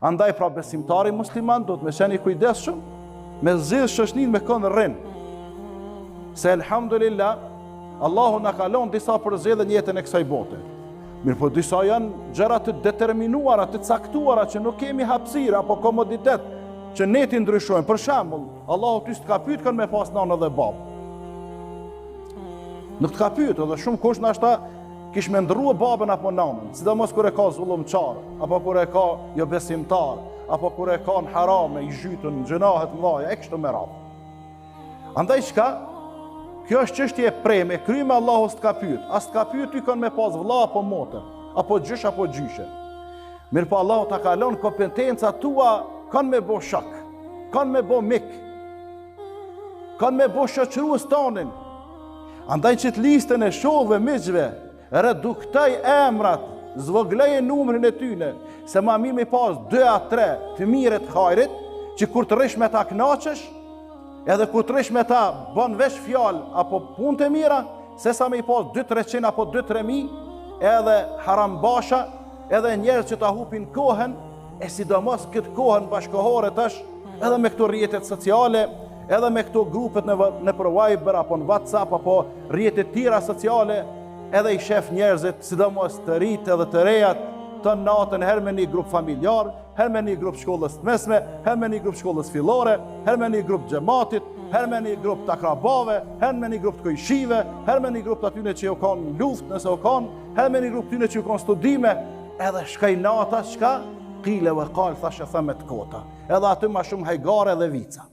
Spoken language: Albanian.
Andaj pra besimtari musliman do të me qenë i kujdesshëm, me zgjidh shoqnin me kënd rrin. Se elhamdulillah, Allahu na ka lënë disa përzgjedhje në jetën e kësaj bote. Mirë po disa janë gjëra të determinuara, të caktuara që nuk kemi hapësirë apo komoditet që ne ti ndryshojmë. Për shembull, Allahu ty s'ka pyet kanë me pas nanë dhe babë. Nuk t'ka pyet, edhe shumë kush nashta kish me ndrua babën apo nanën, sidomos kur e ka zullumçar, apo kur e ka jo besimtar, apo kur e ka në harame, i zhytën, në gjunahet mëdha, e kështu me radhë. Andaj çka? Kjo është çështje e preme, kryme Allahu s'ka pyet. As t'ka pyet ty kanë me pas vëlla apo motë, apo gjysh apo gjyshe. Mirë po Allahu ta ka lënë kompetencat tua kanë me bo shok, kanë me bo mik, kanë me bo shoqërues tonin. Andaj që të listën e shokëve miqve, reduktaj emrat, zvogleje numrin e tyne, se ma mirë me pas 2 a 3 fëmijë të hajrit, që kur të rish me ta knaqesh, edhe kur të rish me ta bën vesh fjalë apo punë të mira, se sa me i pas 2-300 apo 2-3.000, edhe harambasha, edhe njerëz që ta hupin kohën, e sidomos këtë kohën bashkohore tash, edhe me këto rrjetet sociale, edhe me këto grupet në për Viber apo në WhatsApp apo rrjetet tjera sociale, edhe i shef njerëzit, sidomos të rritë edhe të rejat, të natën herë me një grup familjar, herë me një grup shkollës të mesme, herë me një grup shkollës fillore, herë me një grup xhamatit, herë me një grup të akrabave, herë me një grup të kojshive, herë me një grup të atyne që ju kanë luft nëse u kanë, herë me një grup të atyne që ju kanë studime, edhe shkaj nata, shka, kile vë kalë, thashe thëmet kota, edhe aty ma shumë hajgare dhe vica.